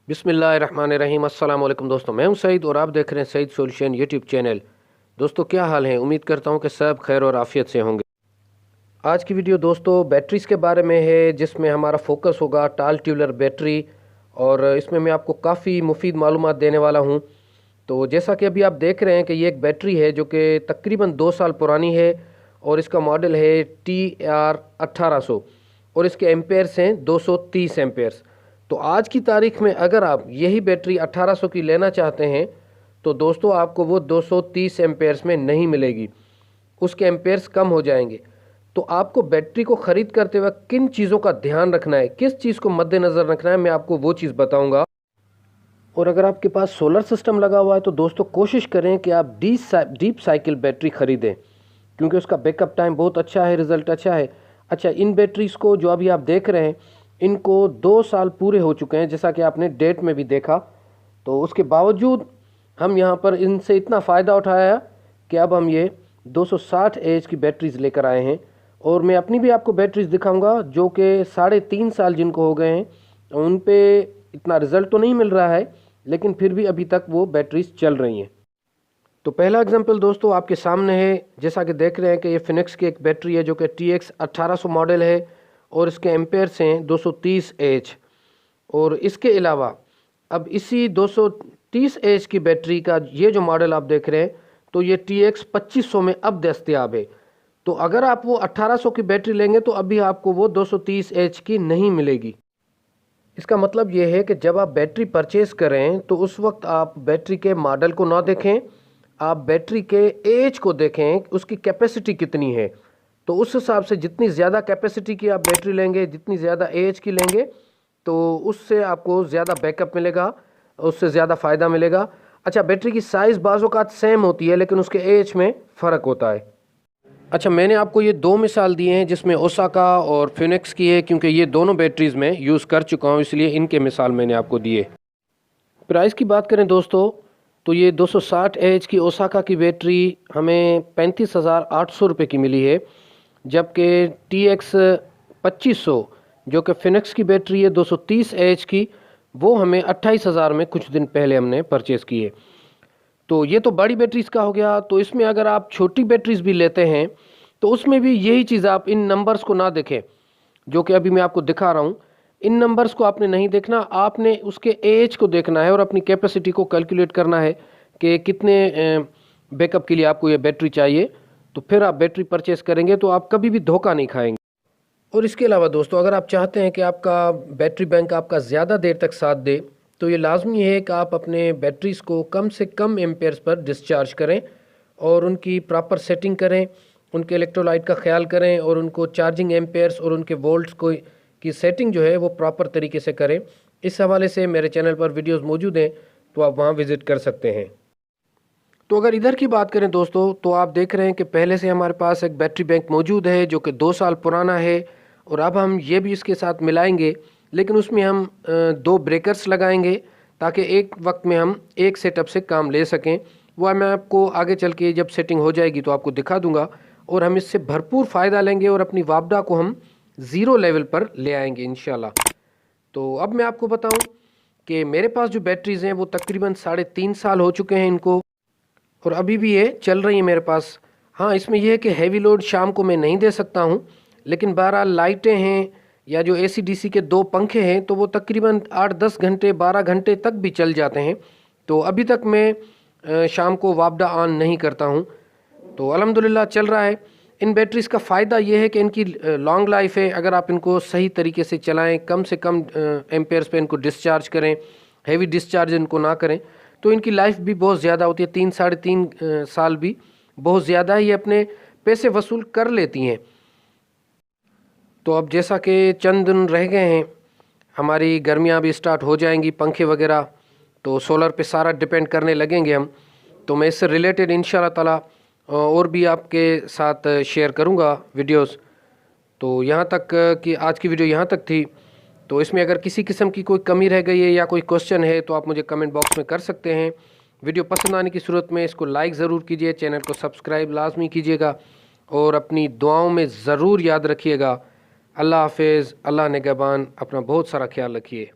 बिस्मिल्लाहिर्रहमानिर्रहीम। अस्सलाम वालेकुम दोस्तों, मैं हूं सईद और आप देख रहे हैं सईद सॉल्यूशन यूट्यूब चैनल। दोस्तों क्या हाल है, उम्मीद करता हूं कि सब खैर और आफियत से होंगे। आज की वीडियो दोस्तों बैटरीज़ के बारे में है, जिसमें हमारा फोकस होगा टाल ट्यूबलर बैटरी, और इसमें मैं आपको काफ़ी मुफीद मालूमात देने वाला हूँ। तो जैसा कि अभी आप देख रहे हैं कि ये एक बैटरी है जो कि तकरीबन 2 साल पुरानी है और इसका मॉडल है TR1800 और इसके एम्पेयर्स हैं 230 एम्पेयर्स। तो आज की तारीख में अगर आप यही बैटरी 1800 की लेना चाहते हैं तो दोस्तों आपको वो 230 एम्पेयर्स में नहीं मिलेगी, उसके एम्पेयर्स कम हो जाएंगे। तो आपको बैटरी को ख़रीद करते वक्त किन चीज़ों का ध्यान रखना है, किस चीज़ को मद्देनज़र रखना है, मैं आपको वो चीज़ बताऊंगा। और अगर आपके पास सोलर सिस्टम लगा हुआ है तो दोस्तों कोशिश करें कि आप डीप साइकिल बैटरी ख़रीदें, क्योंकि उसका बैकअप टाइम बहुत अच्छा है, रिज़ल्ट अच्छा है। अच्छा, इन बैटरीज़ को जो अभी आप देख रहे हैं इनको 2 साल पूरे हो चुके हैं, जैसा कि आपने डेट में भी देखा। तो उसके बावजूद हम यहाँ पर इनसे इतना फ़ायदा उठाया कि अब हम ये 260 एच की बैटरीज़ लेकर आए हैं। और मैं अपनी भी आपको बैटरीज़ दिखाऊंगा जो कि 3.5 साल जिनको हो गए हैं, उन पे इतना रिज़ल्ट तो नहीं मिल रहा है, लेकिन फिर भी अभी तक वो बैटरीज़ चल रही हैं। तो पहला एग्जांपल दोस्तों आपके सामने है, जैसा कि देख रहे हैं कि ये फिनिक्स की एक बैटरी है जो कि TX1800 मॉडल है और इसके एम्पेयर्स हैं 230 एच। और इसके अलावा अब इसी 230 एच की बैटरी का ये जो मॉडल आप देख रहे हैं तो ये TX2500 में अब दस्तयाब है। तो अगर आप वो 1800 की बैटरी लेंगे तो अभी आपको वो 230 एच की नहीं मिलेगी। इसका मतलब ये है कि जब आप बैटरी परचेज़ करें तो उस वक्त आप बैटरी के मॉडल को ना देखें, आप बैटरी के एज को देखें, उसकी कैपेसिटी कितनी है। तो उस हिसाब से जितनी ज़्यादा कैपेसिटी की आप बैटरी लेंगे, जितनी ज़्यादा एज की लेंगे, तो उससे आपको ज़्यादा बैकअप मिलेगा, उससे ज़्यादा फ़ायदा मिलेगा। अच्छा, बैटरी की साइज़ बाज़ों का सेम होती है लेकिन उसके एज में फ़र्क होता है। अच्छा, मैंने आपको ये 2 मिसाल दिए हैं जिसमें ओसाका और फिनिक्स की है, क्योंकि ये दोनों बैटरीज़ में यूज़ कर चुका हूँ, इसलिए इनके मिसाल मैंने आपको दिए। प्राइस की बात करें दोस्तों तो ये 260 एच की ओसाका की बैटरी हमें 35,800 रुपये की मिली है, जबकि TX2500 जो कि फिनिक्स की बैटरी है 230 एच की, वो हमें 28,000 में कुछ दिन पहले हमने परचेज़ की है। तो ये तो बड़ी बैटरीज़ का हो गया। तो इसमें अगर आप छोटी बैटरीज़ भी लेते हैं तो उसमें भी यही चीज़, आप इन नंबर्स को ना देखें जो कि अभी मैं आपको दिखा रहा हूँ। इन नंबर्स को आपने नहीं देखना, आपने उसके एज को देखना है और अपनी कैपेसिटी को कैलकुलेट करना है कि कितने बैकअप के लिए आपको ये बैटरी चाहिए। तो फिर आप बैटरी परचेज़ करेंगे तो आप कभी भी धोखा नहीं खाएंगे। और इसके अलावा दोस्तों अगर आप चाहते हैं कि आपका बैटरी बैंक आपका ज़्यादा देर तक साथ दे तो ये लाजमी है कि आप अपने बैटरीज़ को कम से कम एम्पेयर्स पर डिस्चार्ज करें और उनकी प्रॉपर सेटिंग करें, उनके इलेक्ट्रोलाइट का ख्याल करें और उनको चार्जिंग एम्पेयर्स और उनके वोल्ट्स को की सेटिंग जो है वो प्रॉपर तरीके से करें। इस हवाले से मेरे चैनल पर वीडियोस मौजूद हैं, तो आप वहाँ विज़िट कर सकते हैं। तो अगर इधर की बात करें दोस्तों तो आप देख रहे हैं कि पहले से हमारे पास एक बैटरी बैंक मौजूद है जो कि 2 साल पुराना है, और अब हम ये भी इसके साथ मिलाएंगे, लेकिन उसमें हम 2 ब्रेकर्स लगाएंगे ताकि एक वक्त में हम एक सेटअप से काम ले सकें। वह मैं आपको आगे चल के जब सेटिंग हो जाएगी तो आपको दिखा दूंगा, और हम इससे भरपूर फ़ायदा लेंगे और अपनी वापडा को हम 0 लेवल पर ले आएंगे इंशाल्लाह। तो अब मैं आपको बताऊं कि मेरे पास जो बैटरीज़ हैं वो तकरीबन 3.5 साल हो चुके हैं इनको, और अभी भी ये चल रही है मेरे पास। हाँ, इसमें यह है कि हैवी लोड शाम को मैं नहीं दे सकता हूँ, लेकिन 12 लाइटें हैं या जो AC/DC के 2 पंखे हैं तो वो तकरीबन 8-10 घंटे 12 घंटे तक भी चल जाते हैं। तो अभी तक मैं शाम को वापडा ऑन नहीं करता हूँ, तो अल्हम्दुलिल्लाह चल रहा है। इन बैटरीज़ का फ़ायदा ये है कि इनकी लॉन्ग लाइफ है। अगर आप इनको सही तरीके से चलाएं, कम से कम एम्पेयर्स पे इनको डिस्चार्ज करें, हैवी डिस्चार्ज इनको ना करें, तो इनकी लाइफ भी बहुत ज़्यादा होती है। 3-3.5 साल भी बहुत ज़्यादा ही अपने पैसे वसूल कर लेती हैं। तो अब जैसा कि चंद दिन रह गए हैं, हमारी गर्मियाँ भी स्टार्ट हो जाएंगी, पंखे वगैरह, तो सोलर पे सारा डिपेंड करने लगेंगे हम। तो मैं इससे रिलेटेड इंशाल्लाह ताला और भी आपके साथ शेयर करूंगा वीडियोस। तो यहाँ तक कि आज की वीडियो यहाँ तक थी। तो इसमें अगर किसी किस्म की कोई कमी रह गई है या कोई क्वेश्चन है तो आप मुझे कमेंट बॉक्स में कर सकते हैं। वीडियो पसंद आने की सूरत में इसको लाइक ज़रूर कीजिए, चैनल को सब्सक्राइब लाजमी कीजिएगा और अपनी दुआओं में ज़रूर याद रखिएगा। अल्लाह हाफिज़, अल्लाह निगहबान, अपना बहुत सारा ख्याल रखिए।